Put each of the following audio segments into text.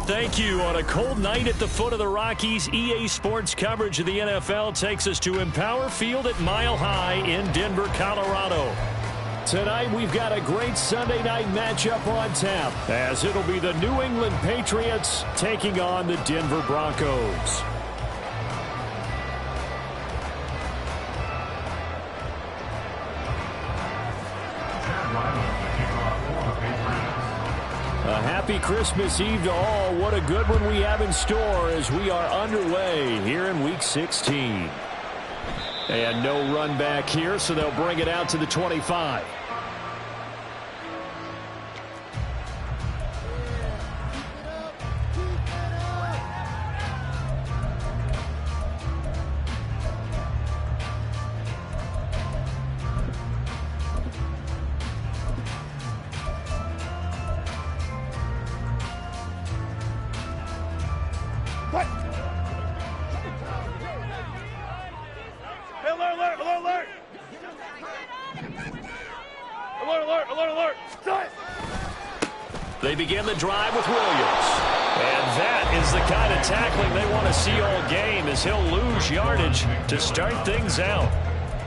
Thank you. On a cold night at the foot of the Rockies, EA Sports coverage of the NFL takes us to Empower Field at Mile High in Denver, Colorado. Tonight, we've got a great Sunday night matchup on tap, as it'll be the New England Patriots taking on the Denver Broncos. A happy Christmas Eve to all. What a good one we have in store as we are underway here in Week 16. And no run back here, so they'll bring it out to the 25. They begin the drive with Williams. And that is the kind of tackling they want to see all game, as he'll lose yardage to start things out.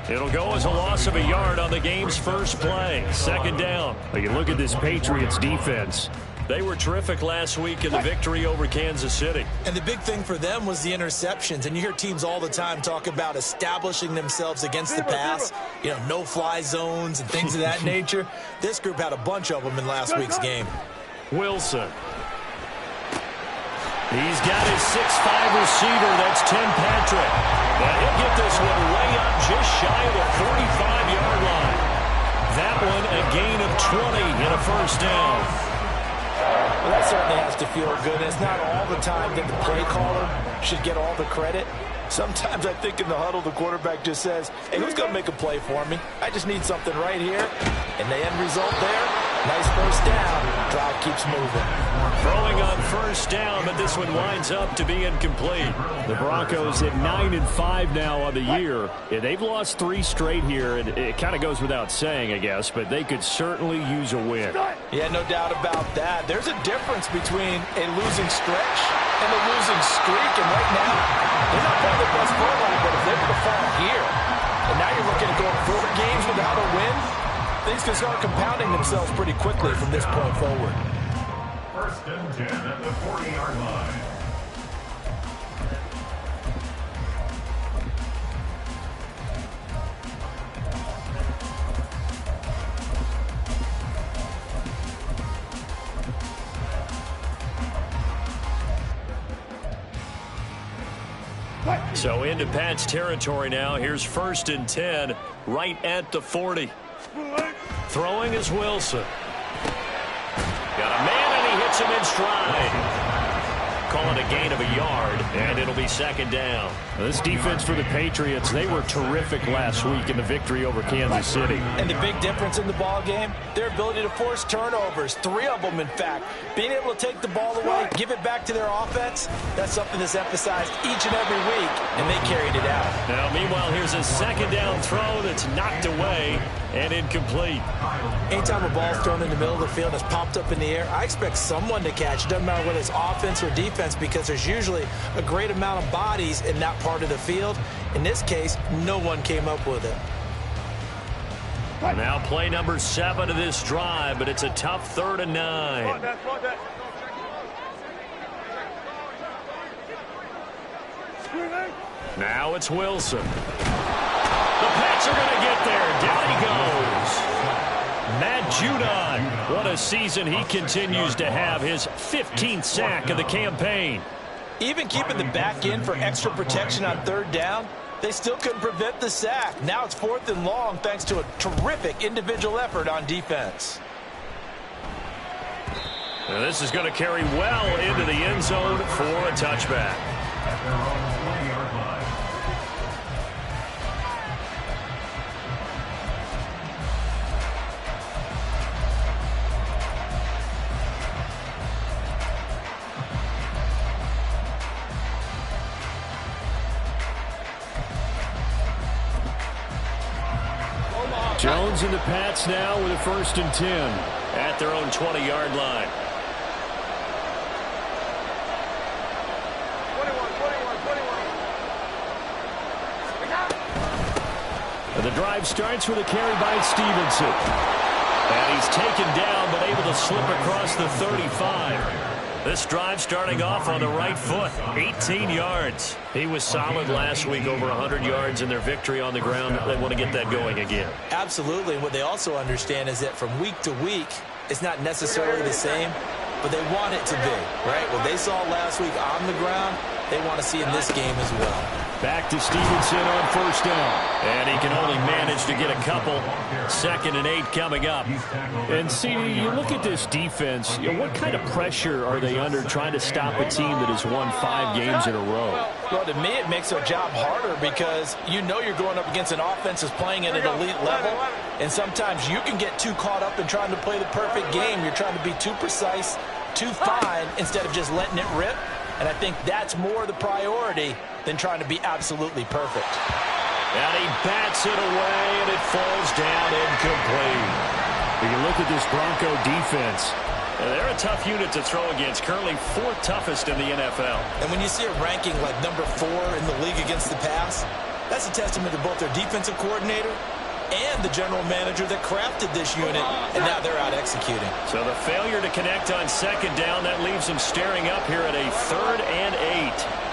It'll go as a loss of a yard on the game's first play. Second down. You look at this Patriots defense. They were terrific last week in the victory over Kansas City. And the big thing for them was the interceptions. And you hear teams all the time talk about establishing themselves against the pass. You know, no-fly zones and things of that nature. This group had a bunch of them in last week's game. Wilson. He's got his 6'5" receiver. That's Tim Patrick. And he'll get this one way up just shy of the 45-yard line. That one a gain of 20 and a first down. Well, that certainly has to feel good. It's not all the time that the play caller should get all the credit. Sometimes I think in the huddle, the quarterback just says, hey, who's going to make a play for me? I just need something right here. And the end result there, nice first down. Drive keeps moving. Throwing on first down, but this one winds up to be incomplete. The Broncos at 9-5 now on the year. Yeah, they've lost 3 straight here, and it kind of goes without saying, I guess, but they could certainly use a win. Yeah, no doubt about that. There's a difference between a losing stretch and a losing streak, and right now, they're not playing their best football, but if they were to fall here, and now you're looking at going 4 games without a win, things can start compounding themselves pretty quickly from this point forward. First and 10 at the 40-yard line. So into Pat's territory now. Here's first and 10 right at the 40. Throwing is Wilson. Got a man, and he hits him in stride. Call it a gain of a yard, and it'll be second down. This defense for the Patriots, they were terrific last week in the victory over Kansas City. And the big difference in the ball game, their ability to force turnovers, 3 of them in fact. Being able to take the ball away, give it back to their offense, that's something that's emphasized each and every week, and they carried it out. Now, meanwhile, here's a second down throw that's knocked away and incomplete. Anytime a ball's thrown in the middle of the field and it's popped up in the air, I expect someone to catch it. Doesn't matter whether it's offense or defense, because there's usually a great amount of bodies in that part of the field. In this case, no one came up with it. Now play number 7 of this drive, but it's a tough 3rd and 9. Now it's Wilson. The Pats are going to get there. Down he goes. Matt Judon. What a season he continues to have. His 15th sack of the campaign. Even keeping the back in for extra protection on 3rd down, they still couldn't prevent the sack. Now it's 4th and long thanks to a terrific individual effort on defense. Now this is going to carry well into the end zone for a touchback. Jones and the Pats now with a 1st and 10. At their own 20-yard line. The drive starts with a carry by Stevenson. And he's taken down, but able to slip across the 35. This drive starting off on the right foot, 18 yards. He was solid last week, over 100 yards in their victory on the ground. They want to get that going again. Absolutely. What they also understand is that from week to week, it's not necessarily the same, but they want it to be, right? What they saw last week on the ground, they want to see in this game as well. Back to Stevenson on first down. And he can only manage to get a couple. 2nd and 8 coming up. And see, you look at this defense, what kind of pressure are they under trying to stop a team that has won 5 games in a row? Well, to me, it makes their job harder because you know you're going up against an offense that's playing at an elite level. And sometimes you can get too caught up in trying to play the perfect game. You're trying to be too precise, too fine, instead of just letting it rip. And I think that's more the priority than trying to be absolutely perfect. And he bats it away, and it falls down incomplete. When you look at this Bronco defense, they're a tough unit to throw against, currently 4th toughest in the NFL. And when you see a ranking like number 4 in the league against the pass, that's a testament to both their defensive coordinator and the general manager that crafted this unit, and now they're out executing. So the failure to connect on 2nd down, that leaves them staring up here at a 3rd and 8.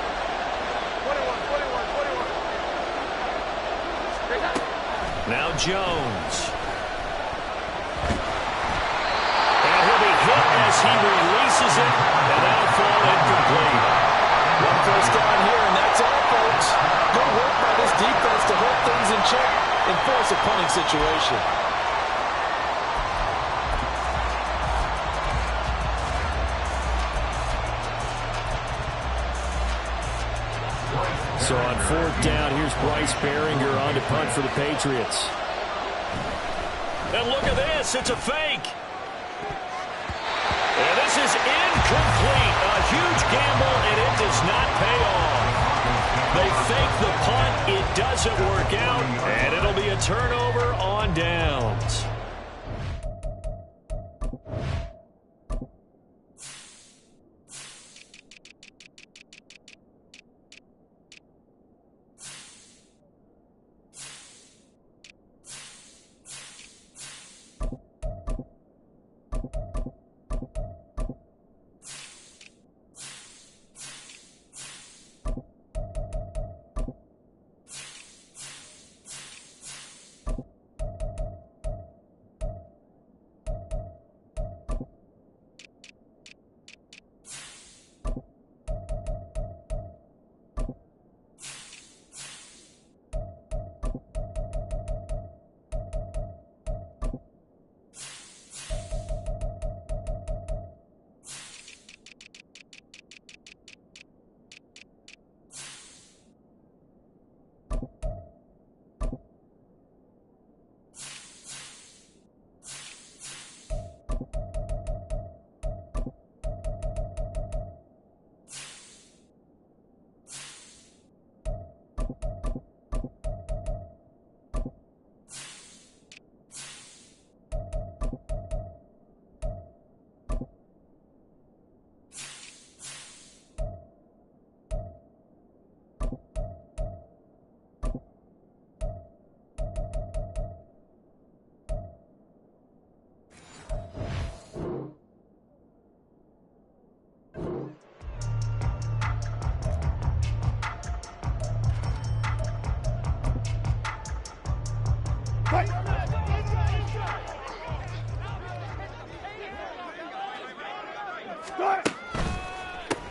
Now Jones. And he'll be hit as he releases it, and that'll fall incomplete. One first down here, and that's all, folks. Good work by this defense to hold things in check and force a punting situation. so on 4th down, here's Bryce Behringer on to punt for the Patriots. And look at this, it's a fake. And this is incomplete. A huge gamble, and it does not pay off. They fake the punt, it doesn't work out, and it'll be a turnover on downs.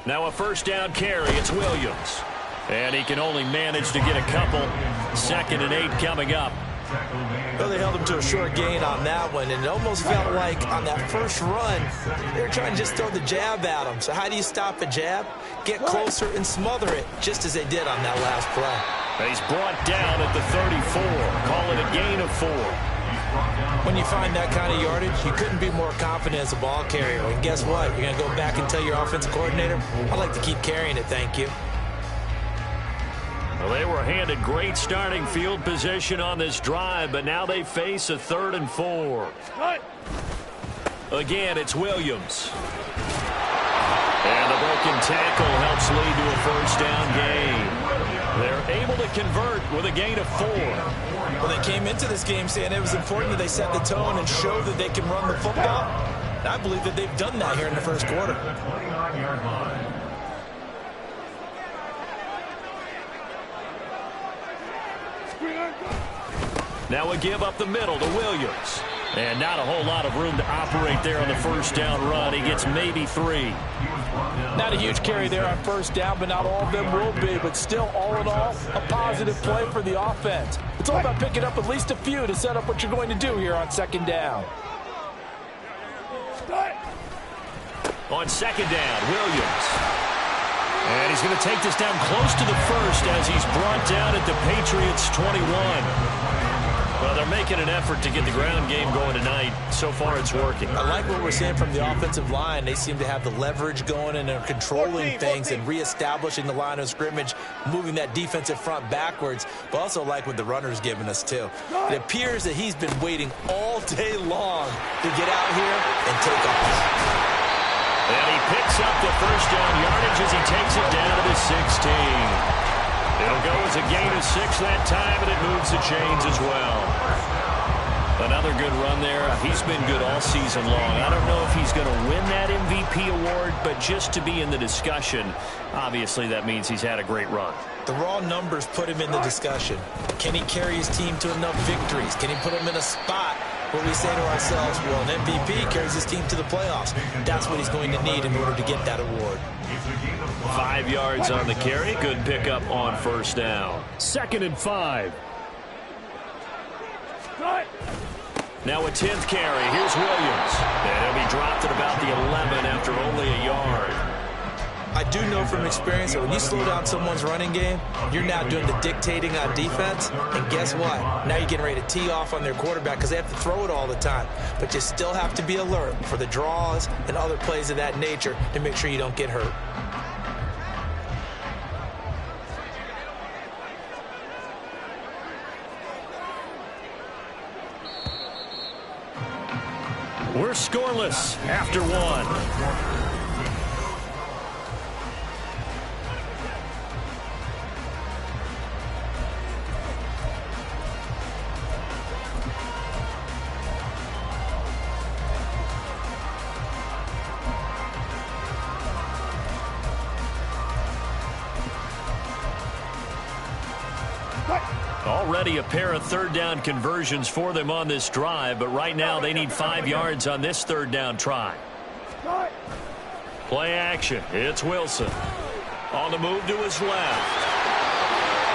Now a first down carry, it's Williams. And he can only manage to get a couple. 2nd and 8 coming up. Well, they held him to a short gain on that one, and it almost felt like on that first run, they were trying to just throw the jab at him. So how do you stop a jab? Get closer and smother it, just as they did on that last play. He's brought down at the 34. Call it a gain of 4. When you find that kind of yardage, you couldn't be more confident as a ball carrier. And guess what? You're going to go back and tell your offensive coordinator, I'd like to keep carrying it, thank you. Well, they were handed great starting field position on this drive, but now they face a 3rd and 4. Again, it's Williams. And the broken tackle helps lead to a first down gain. They're able able to convert with a gain of 4. Well, they came into this game saying it was important that they set the tone and show that they can run the football. And I believe that they've done that here in the first quarter. The 29-yard line. Now a give up the middle to Williams. And not a whole lot of room to operate there on the first down run. He gets maybe 3. Not a huge carry there on first down, but not all of them will be. But still, all in all, a positive play for the offense. It's all about picking up at least a few to set up what you're going to do here on second down. On second down, Williams. And he's going to take this down close to the first as he's brought down at the Patriots' 21. Well, they're making an effort to get the ground game going tonight. So far, it's working. I like what we're seeing from the offensive line. They seem to have the leverage going, and they're controlling things and reestablishing the line of scrimmage, moving that defensive front backwards, but also like what the runner's giving us, too. It appears that he's been waiting all day long to get out here and take off. And he picks up the first down yardage as he takes it down to the 16. It'll go as a gain of 6 that time, and it moves the chains as well. Another good run there. He's been good all season long. I don't know if he's going to win that MVP award, but just to be in the discussion, obviously that means he's had a great run. The raw numbers put him in the discussion. Can he carry his team to enough victories? Can he put them in a spot where we say to ourselves, well, an MVP carries his team to the playoffs? That's what he's going to need in order to get that award. 5 yards on the carry. Good pickup on first down. 2nd and 5. Now a 10th carry. Here's Williams. And he'll be dropped at about the 11 after only a yard. I do know from experience that when you slow down someone's running game, you're now doing the dictating on defense. And guess what? Now you're getting ready to tee off on their quarterback because they have to throw it all the time. But you still have to be alert for the draws and other plays of that nature to make sure you don't get hurt. We're scoreless after 1. Already a pair of third down conversions for them on this drive, but right now they need 5 yards on this third down try. Play action. It's Wilson. On the move to his left.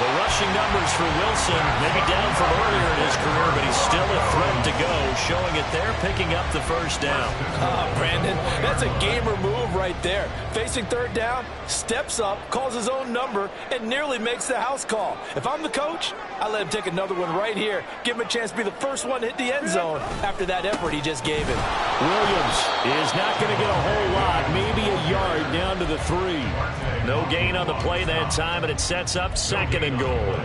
The rushing numbers for Wilson, maybe down from earlier in his career, but he's still a threat to go, showing it there, picking up the first down. Brandon, that's a gamer move right there. Facing third down, steps up, calls his own number, and nearly makes the house call. If I'm the coach, I let him take another one right here. Give him a chance to be the first one to hit the end zone after that effort he just gave him. Williams is not going to get a whole lot, maybe a yard down to the 3. No gain on the play that time, and it sets up 2nd and goal.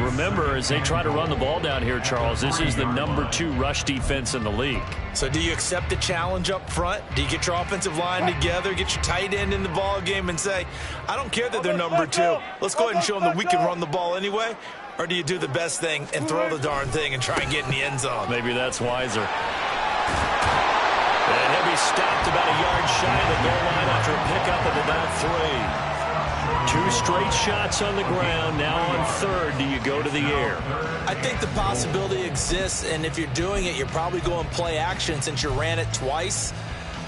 Remember, as they try to run the ball down here, Charles, this is the number 2 rush defense in the league. So do you accept the challenge up front? Do you get your offensive line together, get your tight end in the ball game and say, I don't care that they're number 2. Let's go ahead and show them that we can run the ball anyway? Or do you do the best thing and throw the darn thing and try and get in the end zone? Maybe that's wiser. And he'll be stopped about a yard shy of the goal line after a pickup of about 3. 2 straight shots on the ground. Now on third, do you go to the air? I think the possibility exists, and if you're doing it, you're probably going play action since you ran it twice.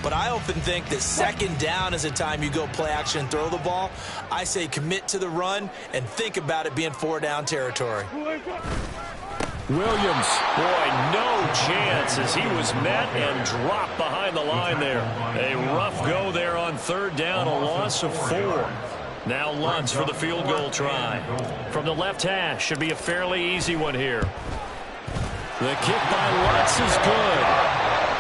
But I often think that second down is a time you go play action and throw the ball. I say commit to the run and think about it being 4-down territory. Williams, boy, no chance as he was met and dropped behind the line there. A rough go there on third down, a loss of 4. Now Lutz for the field goal try. From the left hash, should be a fairly easy one here. The kick by Lutz is good.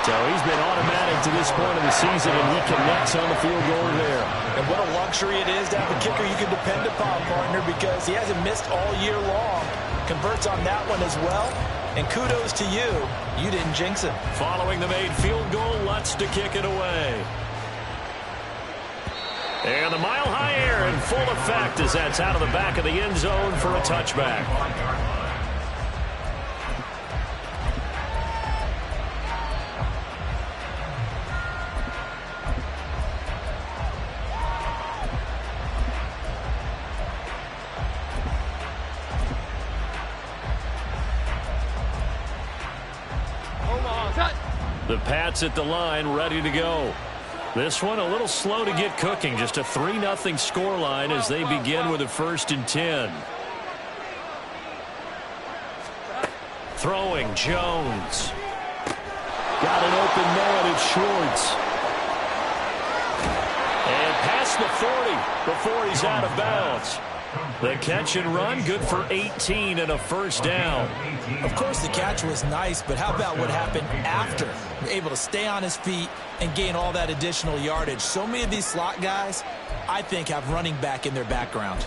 So he's been automatic to this point of the season, and he connects on the field goal there. And what a luxury it is to have a kicker you can depend upon, partner, because he hasn't missed all year long. Converts on that one as well. And kudos to you. You didn't jinx him. Following the made field goal, Lutz to kick it away. And the mile-high air, and in full effect as that's out of the back of the end zone for a touchback. The Pats at the line, ready to go. This one a little slow to get cooking. Just a 3-0 scoreline as they begin with a 1st and 10. Throwing, Jones. Got an open man, it's Schwartz. And past the 40 before he's out of bounds. The catch and run, good for 18 and a 1st down. Of course, the catch was nice, but how about what happened after? Able to stay on his feet and gain all that additional yardage. So many of these slot guys, I think, have running back in their background.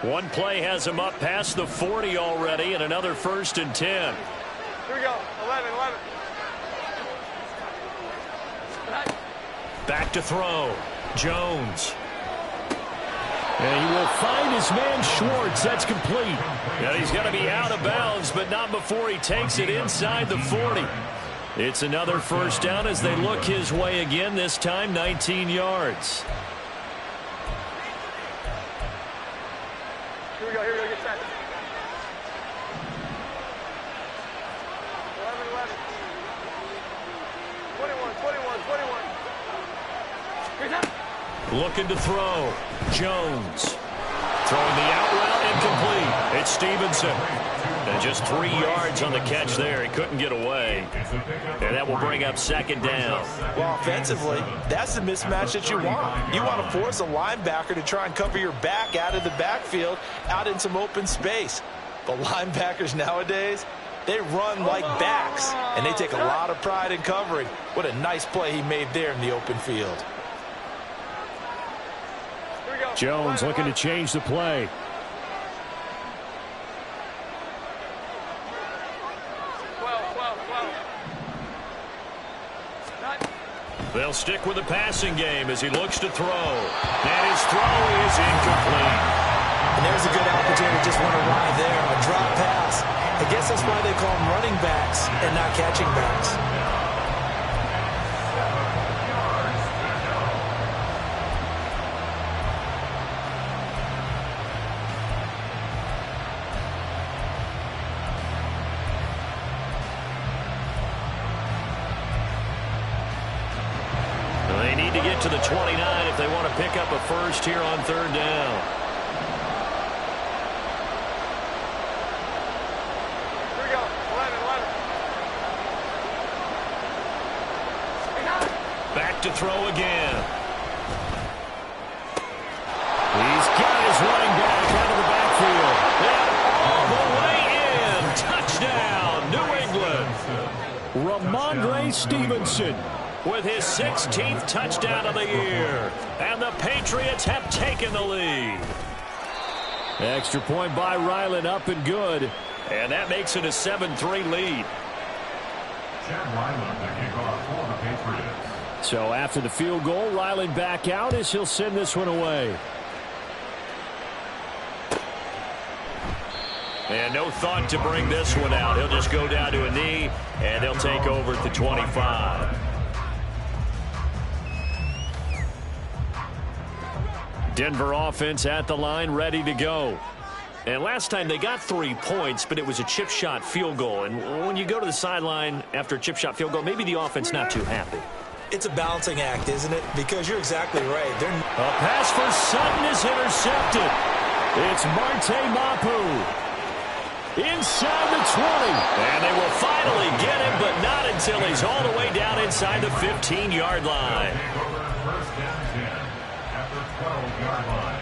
One play has him up past the 40 already, and another 1st and 10. Here we go, 11. Back to throw. Jones. And he will find his man Schwartz. That's complete. And he's going to be out of bounds, but not before he takes it inside the 40. It's another 1st down as they look his way again, this time 19 yards. Here we go, get set. 11. 21. Looking to throw. Jones. Throwing the out route, incomplete. It's Stevenson. And just 3 yards on the catch there. He couldn't get away. And that will bring up 2nd down. Well, offensively, that's the mismatch that you want. You want to force a linebacker to try and cover your back out of the backfield, out in some open space. The linebackers nowadays, they run like backs, and they take a lot of pride in covering. What a nice play he made there in the open field. Jones looking to change the play. They'll stick with the passing game as he looks to throw. And his throw is incomplete. And there's a good opportunity to just want to ride there on a drop pass. I guess that's why they call them running backs and not catching backs. They need to get to the 29 if they want to pick up a 1st here on 3rd down. Here we go, 11. Back to throw again. He's got his running back out of the backfield. And all the way in. Touchdown, New England. Ramondre Stevenson with his 16th touchdown of the year. And the Patriots have taken the lead. Extra point by Ryland, up and good. And that makes it a 7-3 lead. Chad Ryland, the kickoff for the Patriots. So after the field goal, Ryland back out as he'll send this one away. And no thought to bring this one out. He'll just go down to a knee, and they'll take over at the 25. Denver offense at the line, ready to go. And last time they got 3 points, but it was a chip shot field goal. And when you go to the sideline after a chip shot field goal, maybe the offense not too happy. It's a balancing act, isn't it? Because you're exactly right. A pass for Sutton is intercepted. It's Marte Mapu. Inside the 20. And they will finally get him, but not until he's all the way down inside the 15-yard line. First down 10 at the 12-yard line.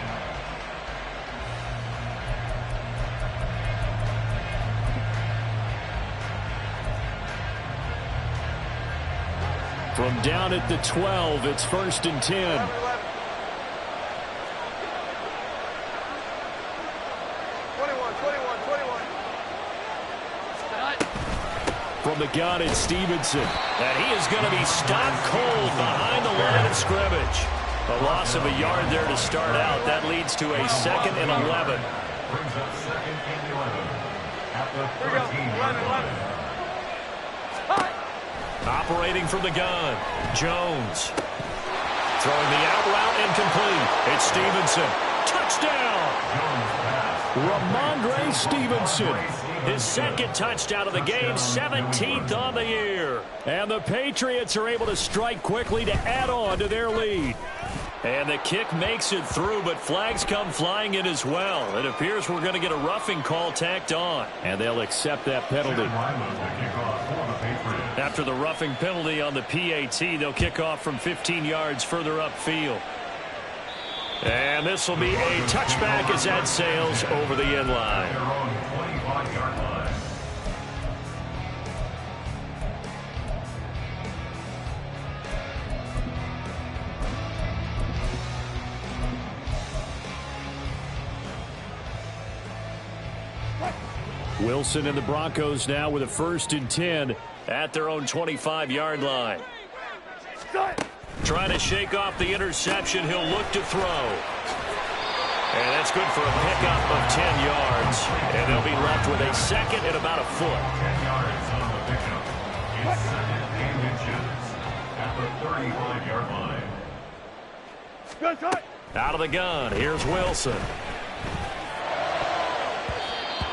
From down at the 12, it's 1st and 10. 21. From the gun, it's Stevenson. And he is going to be stopped cold behind the line of scrimmage. A loss of a yard there to start out. That leads to a 2nd and 11. Brings up 2nd and 11 at the 13-yard line. Operating from the gun, Jones. Throwing the out route incomplete. It's Stevenson. Touchdown! Ramondre Stevenson. His 2nd touchdown of the game, 17th on the year. And the Patriots are able to strike quickly to add on to their lead. And the kick makes it through, but flags come flying in as well. It appears we're going to get a roughing call tacked on. And they'll accept that penalty. After the roughing penalty on the PAT, they'll kick off from 15 yards further upfield. And this will be a touchback as that sails over the end line. Wilson and the Broncos now with a 1st and 10 at their own 25-yard line. Trying to shake off the interception. He'll look to throw. And that's good for a pickup of 10 yards. And they'll be left with a 2nd and about a foot. 10 yards on the pickup. It's 2nd and inches at the 35-yard line. Out of the gun. Here's Wilson.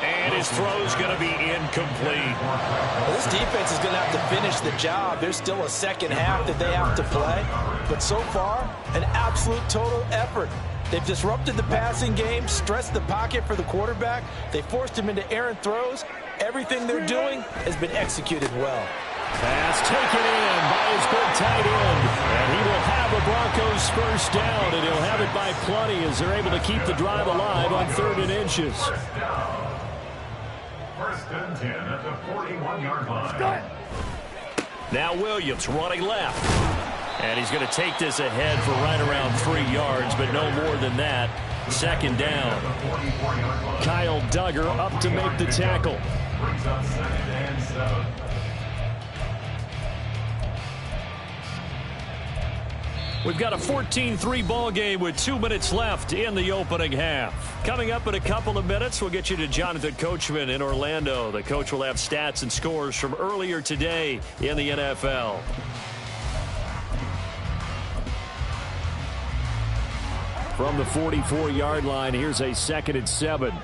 And his throw's going to be incomplete. Well, this defense is going to have to finish the job. There's still a second half that they have to play. But so far, an absolute total effort. They've disrupted the passing game, stressed the pocket for the quarterback. They forced him into errant throws. Everything they're doing has been executed well. Pass taken in by his big tight end. And he will have the Broncos first down, and he'll have it by plenty as they're able to keep the drive alive on 3rd and inches. 1st and 10 at the 41-yard line. Now Williams running left. And he's going to take this ahead for right around 3 yards, but no more than that. 2nd down. Kyle Duggar up to make the tackle. Brings up 2nd and 7. We've got a 14-3 ball game with 2 minutes left in the opening half. Coming up in a couple of minutes, we'll get you to Jonathan Coachman in Orlando. The coach will have stats and scores from earlier today in the NFL. From the 44-yard line, here's a 2nd and 7.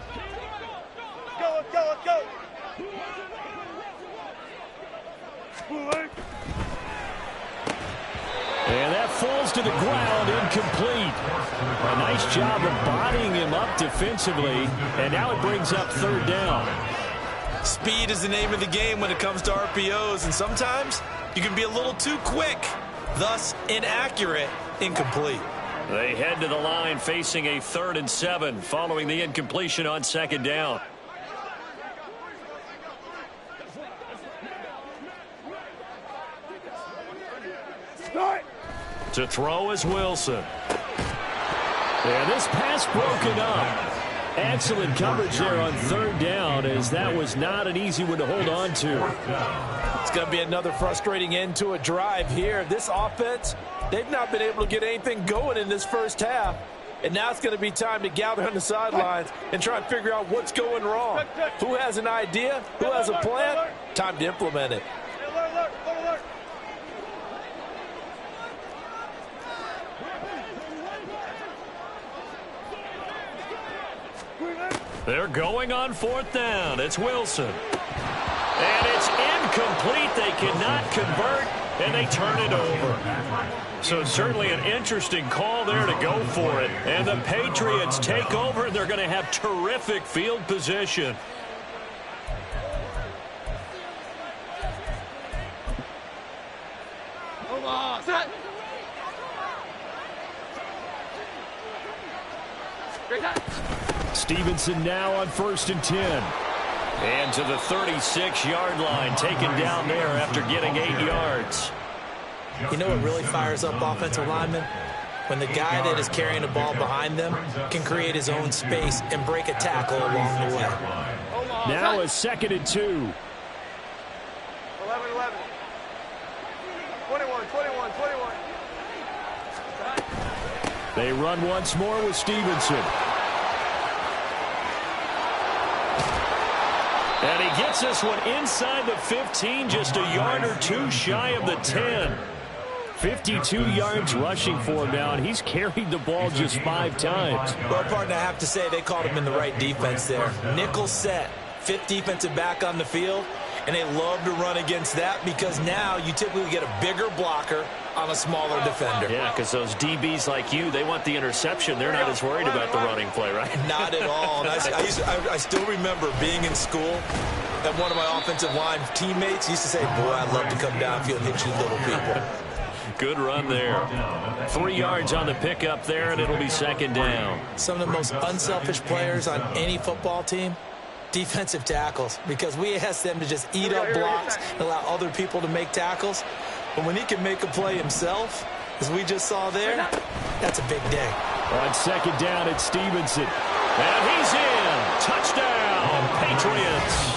Let's go. And that falls to the ground, incomplete. A nice job of bodying him up defensively, and now it brings up 3rd down. Speed is the name of the game when it comes to RPOs, and sometimes you can be a little too quick, thus inaccurate, incomplete. They head to the line facing a 3rd and 7 following the incompletion on 2nd down. To throw is Wilson. And this pass broken up. Excellent coverage there on 3rd down, as that was not an easy one to hold on to. It's going to be another frustrating end to a drive here. This offense, they've not been able to get anything going in this first half. And now it's going to be time to gather on the sidelines and try and figure out what's going wrong. Who has an idea? Who has a plan? Time to implement it. They're going on 4th down. It's Wilson. And it's incomplete. They cannot convert, and they turn it over. So certainly an interesting call there to go for it. And the Patriots take over, and they're going to have terrific field position. Set. Stevenson now on 1st and 10. And to the 36-yard line, taken down there after getting 8 yards. You know what really fires up offensive linemen? When the guy that is carrying the ball behind them can create his own space and break a tackle along the way. Now a 2nd and 2. 11. 21. They run once more with Stevenson. And he gets this one inside the 15, just a yard or two shy of the 10. 52 yards rushing for him now, and he's carried the ball just 5 times. Well, partner, I have to say they called him in the right defense there. Nickel set, 5th defensive back on the field, and they love to run against that because now you typically get a bigger blocker on a smaller defender. Yeah, because those DBs like you, they want the interception. They're not as worried about the running play, right? Not at all. And I still remember being in school, and one of my offensive line teammates used to say, boy, I'd love to come downfield and hit you little people. Good run there. 3 yards on the pickup there, and it'll be 2nd down. Some of the most unselfish players on any football team, defensive tackles, because we ask them to just eat up blocks and allow other people to make tackles. But when he can make a play himself, as we just saw there, that's a big day. On 2nd down, it's Stevenson. And he's in. Touchdown, Patriots.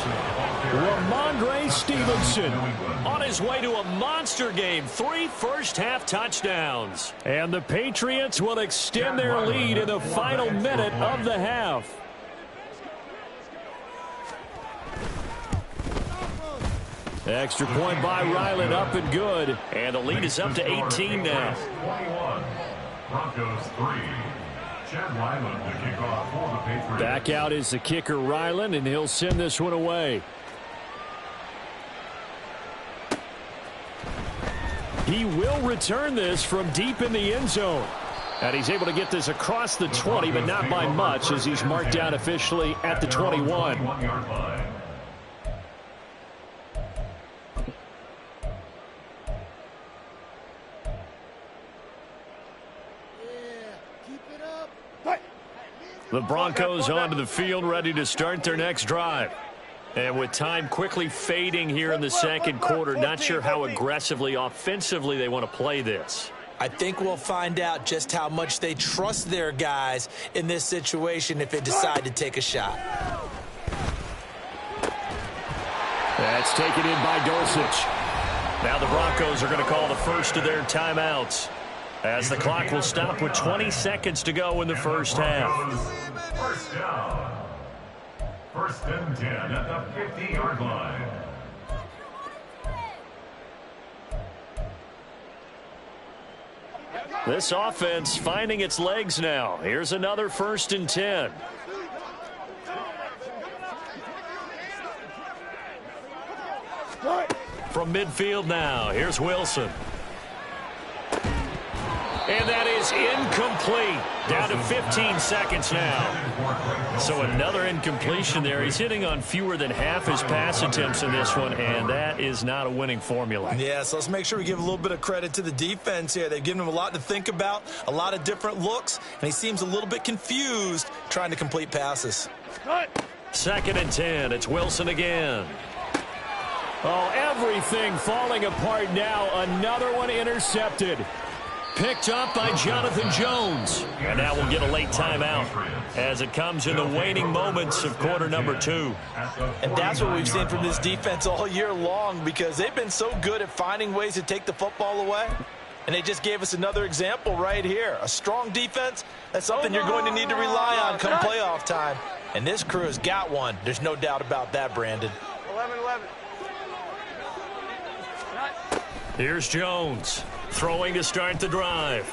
Ramondre Stevenson on his way to a monster game. 3 first-half touchdowns. And the Patriots will extend their lead in the final minute of the half. Extra point by Ryland, up and good. And the lead is up to 18 now. 21. Broncos 3. Chad Ryland to kick off for the Patriots. Back out is the kicker, Ryland, and he'll send this one away. He will return this from deep in the end zone. And he's able to get this across the 20, but not by much, as he's marked down officially at the 21. 21-yard line. The Broncos onto the field, ready to start their next drive. And with time quickly fading here in the 2nd quarter, not sure how aggressively, offensively they want to play this. I think we'll find out just how much they trust their guys in this situation if they decide to take a shot. That's taken in by Dulcich. Now the Broncos are going to call the first of their timeouts, as the clock will stop with 20 seconds to go in the first half. First down. 1st and 10 at the 50-yard line. This offense finding its legs now. Here's another 1st and 10. From midfield now, here's Wilson. And that is incomplete. Down to 15 seconds now. So another incompletion there. He's hitting on fewer than half his pass attempts in this one, and that is not a winning formula. Yeah, so let's make sure we give a little bit of credit to the defense here. They've given him a lot to think about, a lot of different looks, and he seems a little bit confused trying to complete passes. 2nd and 10. It's Wilson again. Oh, everything falling apart now. Another one intercepted. Picked up by Jonathan Jones. And now we'll get a late timeout as it comes in the waning moments of quarter number 2. And that's what we've seen from this defense all year long, because they've been so good at finding ways to take the football away. And they just gave us another example right here. A strong defense, that's something you're going to need to rely on come playoff time. And this crew has got one. There's no doubt about that, Brandon. 11. Here's Jones throwing to start the drive.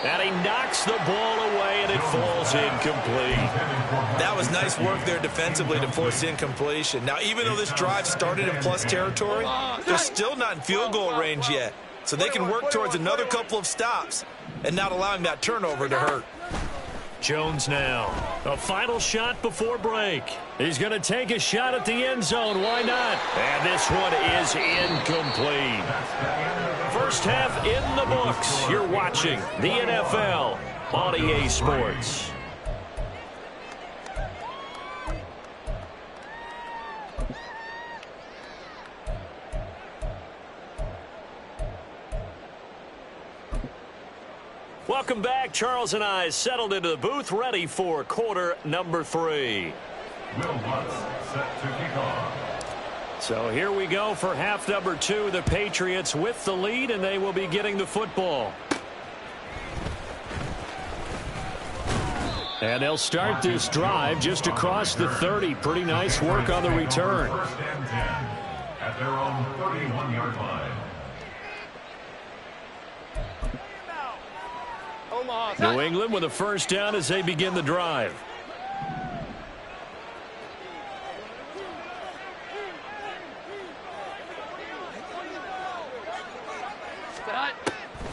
And he knocks the ball away, and it falls incomplete. That was nice work there defensively to force incompletion. Now, even though this drive started in plus territory, they're still not in field goal range yet. So they can work towards another couple of stops and not allowing that turnover to hurt. Jones now. A final shot before break. He's going to take a shot at the end zone. Why not? And this one is incomplete. First half in the books. You're watching the NFL on EA Sports. Welcome back. Charles and I settled into the booth, ready for quarter number 3. Will Lutz set to kick off. So here we go for half number 2. The Patriots with the lead, and they will be getting the football. And they'll start this drive just across the 30. Pretty nice work on the return. First and 10 at their own 31-yard line. New England with a first down as they begin the drive.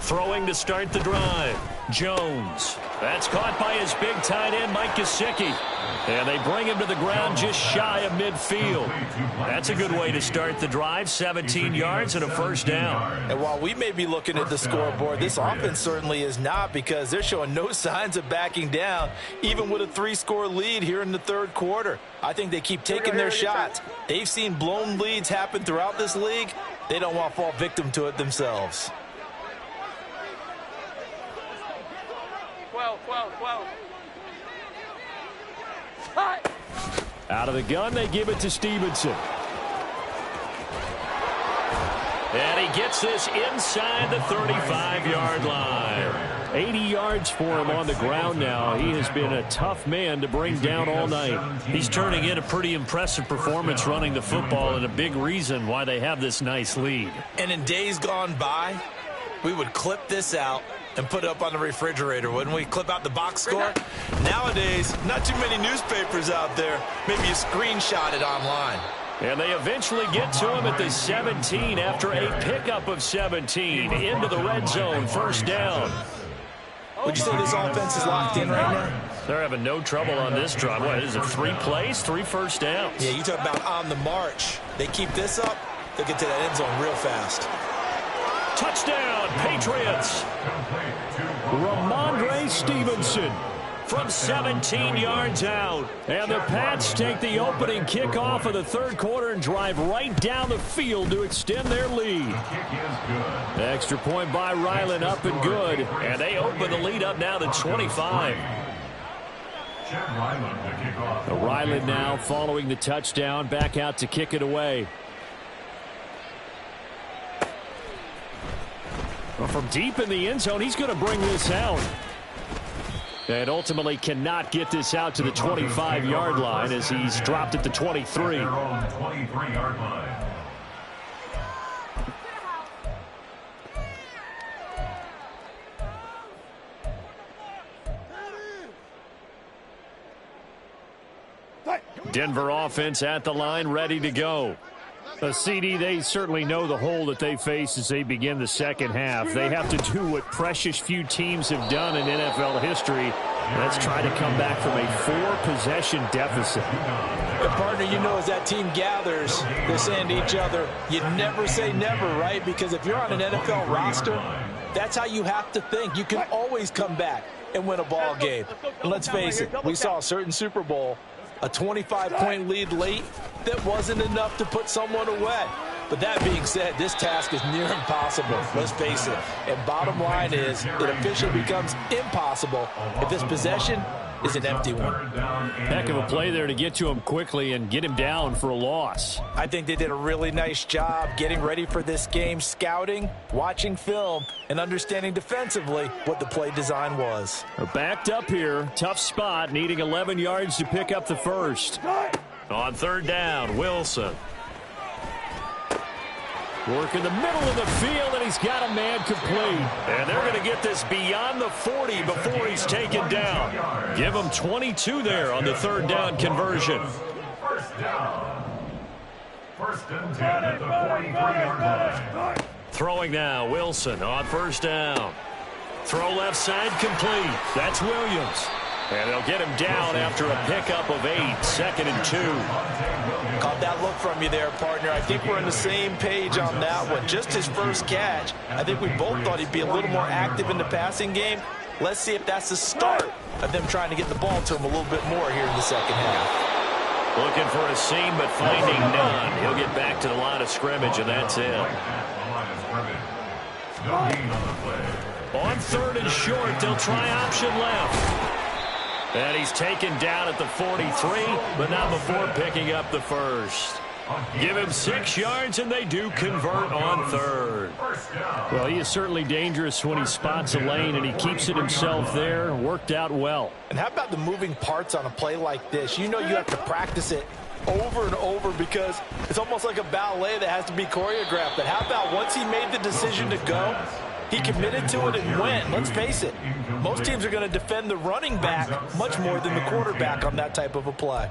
Throwing to start the drive. Jones. That's caught by his big tight end, Mike Gesicki. And they bring him to the ground just shy of midfield. That's a good way to start the drive. 17 yards and a first down. And while we may be looking at the scoreboard, this offense certainly is not, because they're showing no signs of backing down, even with a 3-score lead here in the third quarter. I think they keep taking their shots. They've seen blown leads happen throughout this league. They don't want to fall victim to it themselves. 12. Out of the gun, they give it to Stevenson. And he gets this inside the 35-yard line. 80 yards for him on the ground now. He has been a tough man to bring down all night. He's turning in a pretty impressive performance running the football, and a big reason why they have this nice lead. And in days gone by, we would clip this out and put it up on the refrigerator, wouldn't we? Clip out the box score. Nowadays, not too many newspapers out there. Maybe you screenshot it online. And they eventually get to him at the 17 after a pickup of 17 into the red zone. First down. Would you say this offense is locked in right now? They're having no trouble on this drive. What is it, 3 plays, 3 first downs? Yeah, you talk about on the march. They keep this up, they'll get to that end zone real fast. Touchdown, Patriots. Ramondre Stevenson from 17 yards out. And the Pats take the opening kickoff of the third quarter and drive right down the field to extend their lead. Extra point by Ryland, up and good. And they open the lead up now to 25. Ryland now following the touchdown, back out to kick it away. From deep in the end zone, he's going to bring this out. And ultimately cannot get this out to the 25-yard line as he's dropped at the 23. Denver offense at the line, ready to go. CD, they certainly know the hole that they face as they begin the second half. They have to do what precious few teams have done in NFL history. Let's try to come back from a 4-possession deficit. And partner, you know, as that team gathers, they're saying to each other, you never say never, right? Because if you're on an NFL roster, that's how you have to think. You can always come back and win a ball game. And let's face it, we saw a certain Super Bowl, a 25-point lead late, that wasn't enough to put someone away. But that being said, this task is near impossible. Let's face it. And bottom line is, it officially becomes impossible if this possession is an empty one. Heck of a play there to get to him quickly and get him down for a loss. I think they did a really nice job getting ready for this game, scouting, watching film, and understanding defensively what the play design was. They're backed up here. Tough spot, needing 11 yards to pick up the first. On third down, Wilson. Work in the middle of the field, and he's got a man complete. And they're going to get this beyond the 40 before he's taken down. Give him 22 there on the third down conversion. First down. First and 10 at the 43-yard line. Throwing now, Wilson on first down. Throw left side complete. That's Williams. And they'll get him down after a pickup of 8, 2nd and 2. Caught that look from you there, partner. I think we're on the same page on that one. Just his first catch. I think we both thought he'd be a little more active in the passing game. Let's see if that's the start of them trying to get the ball to him a little bit more here in the second half. Looking for a seam, but finding none. He'll get back to the line of scrimmage, and that's it. On third and short, they'll try option left. And he's taken down at the 43, but not before picking up the first. Give him 6 yards, and they do convert on third. Well, he is certainly dangerous when he spots a lane, and he keeps it himself there. Worked out well. And how about the moving parts on a play like this? You know you have to practice it over and over because it's almost like a ballet that has to be choreographed. But how about once he made the decision to go, he committed to it and went. Let's face it, most teams are going to defend the running back much more than the quarterback on that type of a play.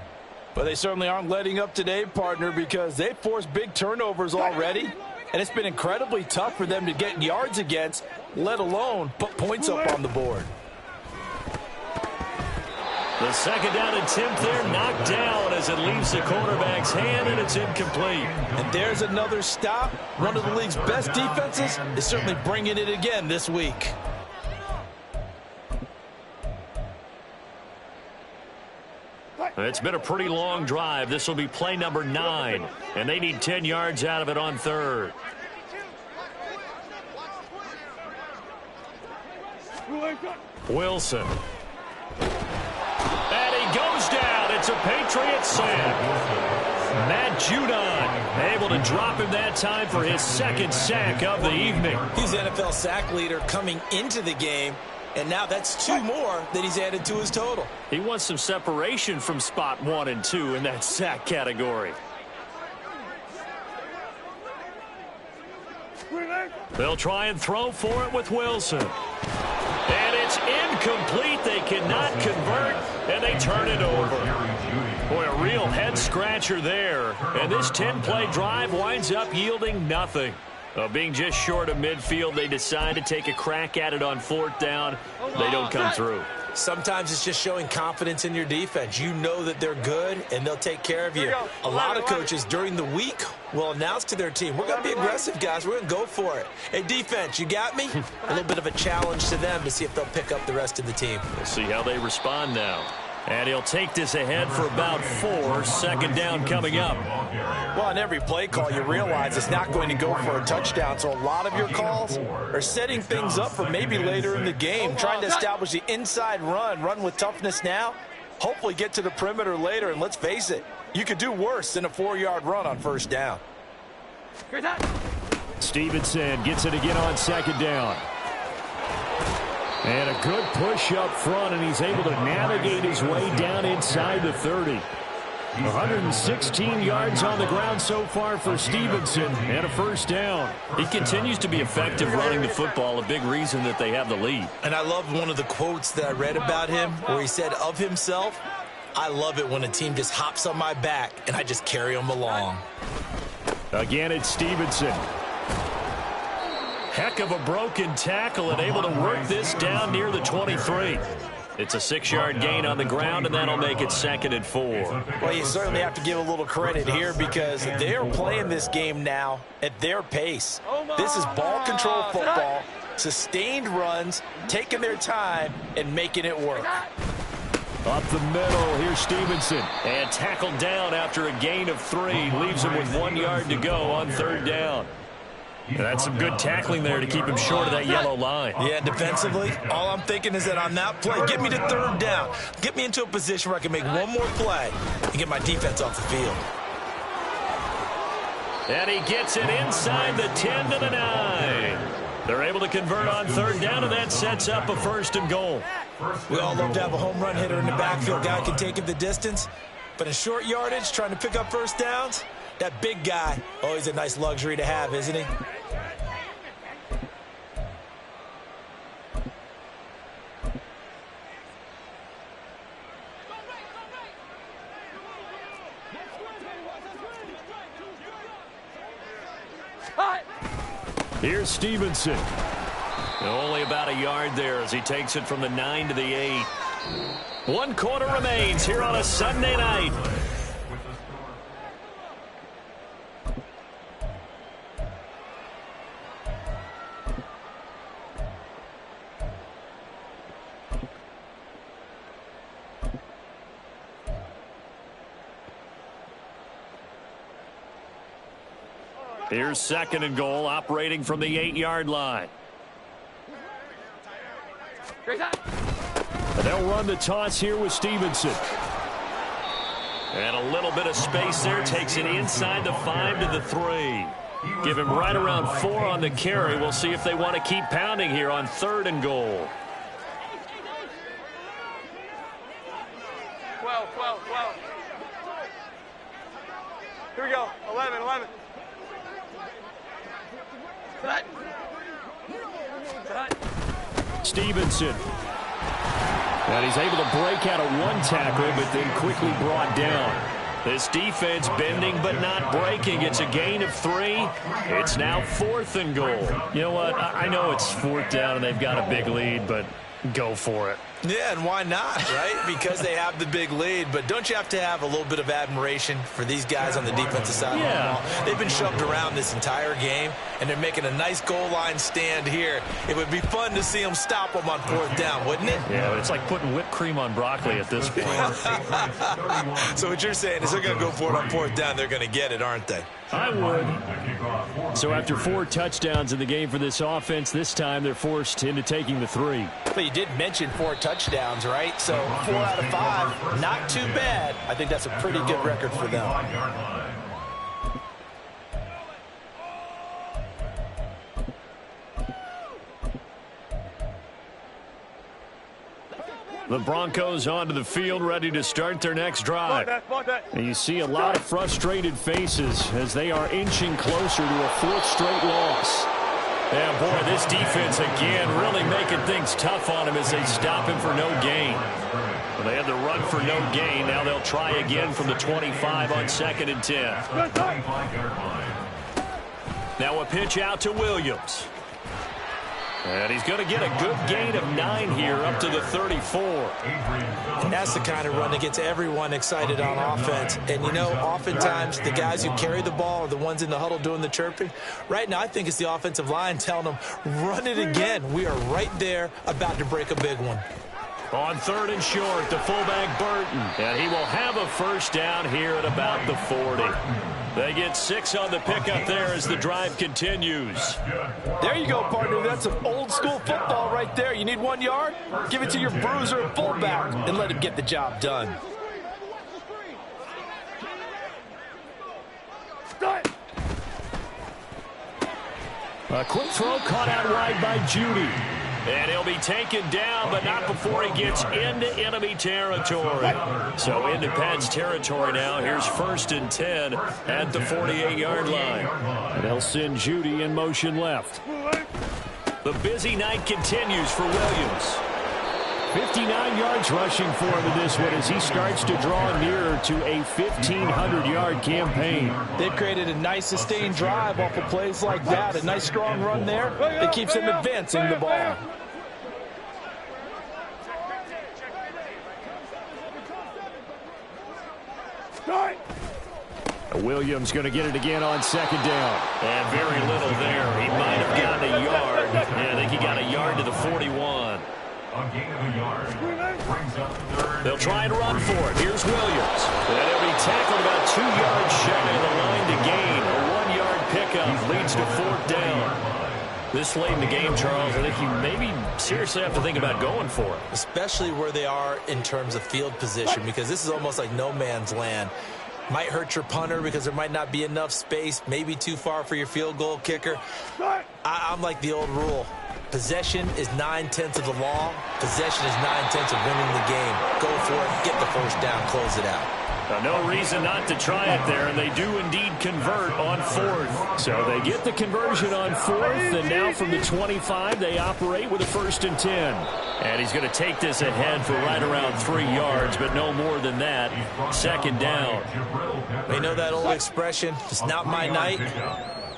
But they certainly aren't letting up today, partner, because they've forced big turnovers already, and it's been incredibly tough for them to get yards against, let alone put points up on the board. The second down attempt there knocked down as it leaves the quarterback's hand, and it's incomplete. And there's another stop. One of the league's best defenses is certainly bringing it again this week. It's been a pretty long drive. This will be play number 9, and they need 10 yards out of it on third. Wilson. And he goes down. It's a Patriots sack. Matt Judon able to drop him that time for his 2nd sack of the evening. He's NFL sack leader coming into the game, and now that's 2 more that he's added to his total. He wants some separation from spot 1 and 2 in that sack category. They'll try and throw for it with Wilson. And it's incomplete. They cannot convert, and they turn it over. Boy, a real head-scratcher there. And this 10-play drive winds up yielding nothing. Being just short of midfield, they decide to take a crack at it on 4th down. They don't come through. Sometimes it's just showing confidence in your defense. You know that they're good, and they'll take care of you. A lot of coaches during the week will announce to their team, we're going to be aggressive, guys. We're going to go for it. Hey, defense, you got me? A little bit of a challenge to them to see if they'll pick up the rest of the team. We'll see how they respond now. And he'll take this ahead for about 4. 2nd down coming up. Well, on every play call, you realize it's not going to go for a touchdown. So a lot of your calls are setting things up for maybe later in the game, trying to establish the inside run with toughness now, hopefully get to the perimeter later. And let's face it, you could do worse than a 4-yard run on 1st down. Stevenson gets it again on 2nd down. And a good push up front, and he's able to navigate his way down inside the 30. 116 yards on the ground so far for Stevenson, and a 1st down. He continues to be effective running the football, a big reason that they have the lead. And I love one of the quotes that I read about him where he said of himself, I love it when a team just hops on my back and I just carry them along. Again, it's Stevenson. Heck of a broken tackle and able to work this down near the 23. It's a 6-yard gain on the ground, and that'll make it 2nd and 4. Well, you certainly have to give a little credit here because they're playing this game now at their pace. This is ball control football, sustained runs, taking their time, and making it work. Up the middle, here's Stevenson. And tackled down after a gain of 3. Leaves him with 1 yard to go on 3rd down. And that's some good tackling there to keep him short of that yellow line. Yeah, defensively, all I'm thinking is that on that play, get me to 3rd down. Get me into a position where I can make one more play and get my defense off the field. And he gets it inside the 10 to the 9. They're able to convert on 3rd down, and that sets up a 1st and goal. We all love to have a home run hitter in the backfield. Guy can take it the distance. But in short yardage, trying to pick up 1st downs, that big guy, always a nice luxury to have, isn't he? Here's Stevenson. Only about a yard there as he takes it from the 9 to the 8. 1 quarter remains here on a Sunday night. Here's 2nd and goal, operating from the 8-yard line. And they'll run the toss here with Stevenson. And a little bit of space there. Takes it inside the 5 to the 3. Give him right around 4 on the carry. We'll see if they want to keep pounding here on 3rd and goal. 12. Here we go. 11. Cut. Stevenson. And he's able to break out of 1 tackle, but then quickly brought down. This defense bending but not breaking. It's a gain of 3. It's now 4th and goal. You know what? I know it's 4th down and they've got a big lead, but go for it. Yeah, and why not, right? Because they have the big lead. But don't you have to have a little bit of admiration for these guys on the defensive side of the ball? They've been shoved around this entire game, and they're making a nice goal line stand here. It would be fun to see them stop them on 4th down, wouldn't it? Yeah, it's like putting whipped cream on broccoli at this point. So what you're saying is they're going to go for it on 4th down. They're going to get it, aren't they? I would. So after 4 touchdowns in the game for this offense, this time they're forced into taking the 3. But you did mention 4 touchdowns, right? So 4 out of 5, not too bad. I think that's a pretty good record for them. The Broncos onto the field, ready to start their next drive. And you see a lot of frustrated faces as they are inching closer to a 4th straight loss. Yeah, boy, this defense again really making things tough on him as they stop him for no gain. Well, they had the run for no gain. Now they'll try again from the 25 on 2nd and 10. Now a pitch out to Williams. And he's going to get a good gain of 9 here up to the 34. And that's the kind of run that gets everyone excited on offense. And, you know, oftentimes the guys who carry the ball are the ones in the huddle doing the chirping. Right now, I think it's the offensive line telling them, run it again. We are right there about to break a big one. On 3rd and short, the fullback Burton. And he will have a 1st down here at about the 40. They get 6 on the pickup there as the drive continues. There you go, partner. That's some old-school football right there. You need 1 yard? Give it to your bruiser and fullback and let him get the job done. A quick throw caught out wide by Judy. And he'll be taken down, but not before he gets into enemy territory. So into Pat's territory now. Here's 1st and 10 at the 48-yard line. And they'll send Judy in motion left. The busy night continues for Williams. 59 yards rushing for him in this one as he starts to draw nearer to a 1,500-yard campaign. They've created a nice sustained drive off of plays like that. A nice strong run there that keeps them advancing the ball. Williams going to get it again on 2nd down. And very little there. He might have gotten a yard. Yeah, I think he got a yard to the 41. A gain of a yard. Brings up 3rd. They'll try and run for it. Here's Williams. And he'll be tackled about 2 yards shy of the line to gain. A 1-yard pickup leads to 4th down. This late in the game, Charles, I think you maybe seriously have to think about going for it. Especially where they are in terms of field position, because this is almost like no man's land. Might hurt your punter because there might not be enough space, maybe too far for your field goal kicker. I'm like the old rule. Possession is 9/10 of the law. Possession is 9/10 of winning the game. Go for it, get the 1st down, close it out. No reason not to try it there, and they do indeed convert on 4th. So they get the conversion on 4th, and now from the 25, they operate with a 1st and 10. And he's going to take this ahead for right around 3 yards, but no more than that. 2nd down. You know that old expression, it's not my night?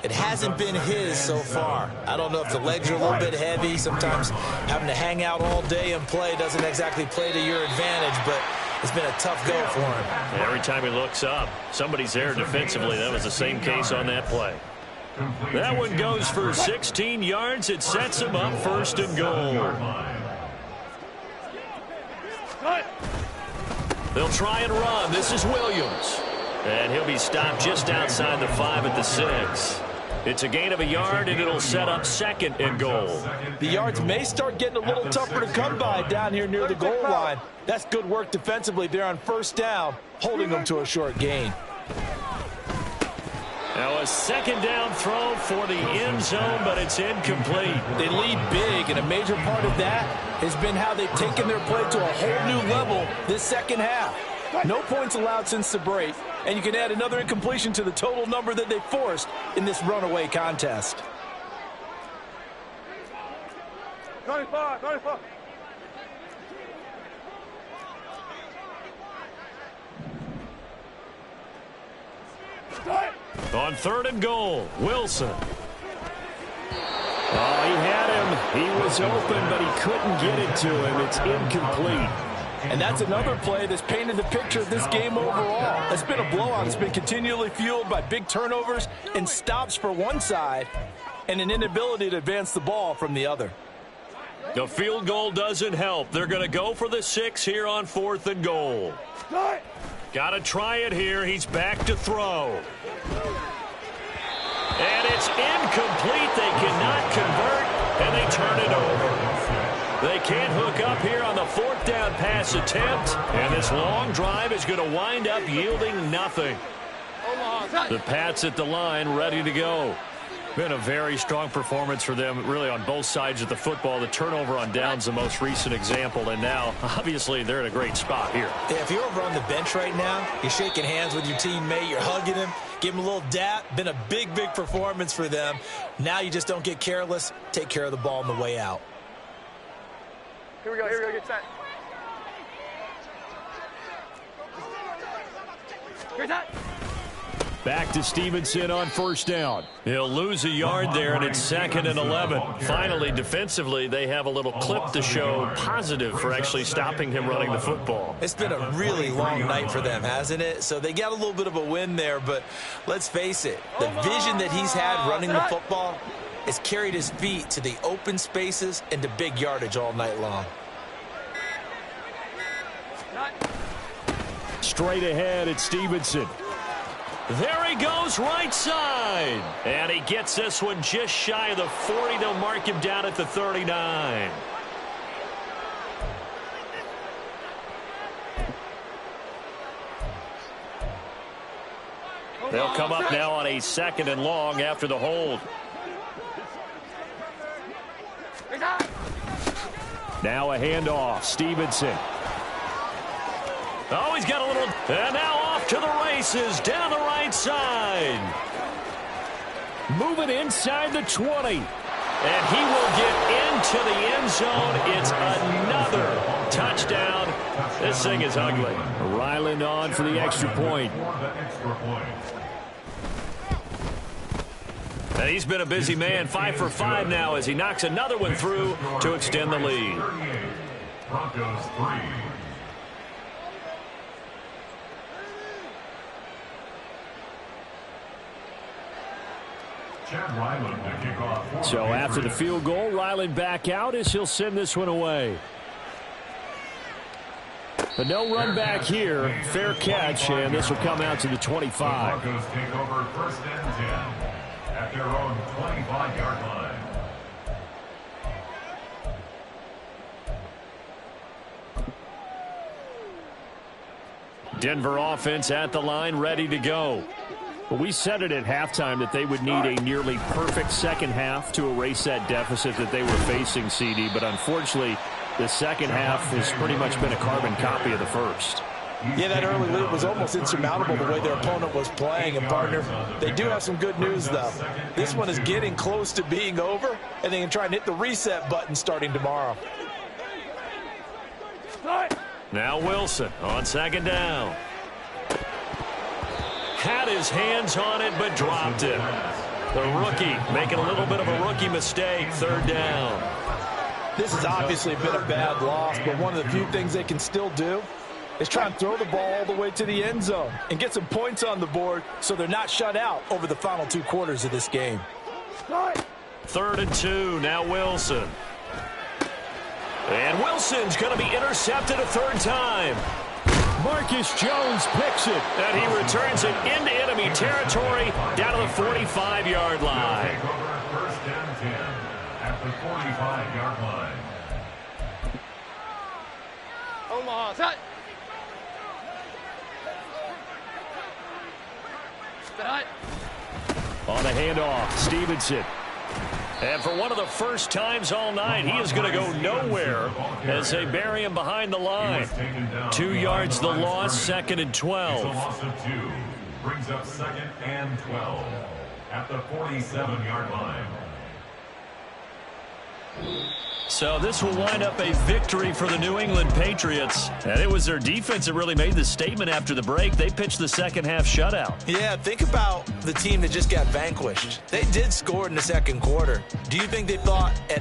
It hasn't been his so far. I don't know if the legs are a little bit heavy. Sometimes having to hang out all day and play doesn't exactly play to your advantage, but it's been a tough go for him. And every time he looks up, somebody's there defensively. That was the same case on that play. That one goes for 16 yards. It sets him up 1st and goal. They'll try and run. This is Williams. And he'll be stopped just outside the 5 at the 6. It's a gain of a yard, and it'll set up 2nd and goal. The yards may start getting a little tougher to come by down here near the goal line. That's good work defensively there on 1st down, holding them to a short gain. Now a 2nd down throw for the end zone, but it's incomplete. They lead big, and a major part of that has been how they've taken their play to a whole new level this 2nd half. No points allowed since the break, and you can add another incompletion to the total number that they forced in this runaway contest. 25. On 3rd and goal, Wilson. Oh, he had him. He was open, but he couldn't get it to him. It's incomplete. And that's another play that's painted the picture of this game overall. It's been a blowout. It's been continually fueled by big turnovers and stops for one side and an inability to advance the ball from the other. The field goal doesn't help. They're going to go for the 6 here on 4th and goal. Got to try it here. He's back to throw. And it's incomplete. They cannot convert, and they turn it over. They can't hook up here on the 4th down pass attempt, and this long drive is going to wind up yielding nothing. The Pats at the line, ready to go. Been a very strong performance for them, really, on both sides of the football. The turnover on downs, the most recent example, and now, obviously, they're in a great spot here. Yeah, if you're over on the bench right now, you're shaking hands with your teammate, you're hugging him, give him a little dap. Been a big performance for them. Now you just don't get careless. Take care of the ball on the way out. Here we go, get set. Here's that. Back to Stevenson on 1st down. He'll lose a yard there, and it's 2nd and 11. Finally, defensively, they have a little clip to show positive for actually stopping him running the football. It's been a really long night for them, hasn't it? So they got a little bit of a win there, but let's face it, the vision that he's had running the football has carried his feet to the open spaces and to big yardage all night long. Straight ahead, it's Stevenson. There he goes, right side. And he gets this one just shy of the 40. They'll mark him down at the 39. They'll come up now on a 2nd and long after the hold. Now a handoff. Stevenson. Oh, he's got a little... And now off to the races down the right side. Moving inside the 20. And he will get into the end zone. It's another touchdown. This thing is ugly. Ryland on for the extra point. And he's been a busy man. 5 for 5 now as he knocks another one through to extend the lead. Broncos 3. So after the field goal, Ryland back out as he'll send this one away. But no run back here. Fair catch, and this will come out to the 25. Broncos take over 1st and 10 at their own 25-yard line. Denver offense at the line, ready to go. Well, we said it at halftime that they would need a nearly perfect 2nd half to erase that deficit that they were facing, CD. But unfortunately, the 2nd half has pretty much been a carbon copy of the first. Yeah, that early lead was almost insurmountable the way their opponent was playing. And, partner, they do have some good news, though. This one is getting close to being over, and they can try and hit the reset button starting tomorrow. Now Wilson on 2nd down. Had his hands on it, but dropped it. The rookie making a little bit of a rookie mistake. 3rd down. This has obviously been a bad loss, but one of the few things they can still do is try and throw the ball all the way to the end zone and get some points on the board so they're not shut out over the final 2 quarters of this game. 3rd and 2, now Wilson. And Wilson's going to be intercepted a 3rd time. Marcus Jones picks it. And he returns it into enemy territory down to the 45-yard line. Take over first and 10 at the 45-yard line. Omaha, set. Set high. On the handoff, Stevenson. And for one of the first times all night, he is going to go nowhere as they bury him behind the line. 2 yards the loss, 2nd and 12. It's a loss of 2. Brings up 2nd and 12 at the 47-yard line. So this will wind up a victory for the New England Patriots. And it was their defense that really made the statement after the break. They pitched the second-half shutout. Yeah, think about the team that just got vanquished. They did score in the second quarter. Do you think they thought at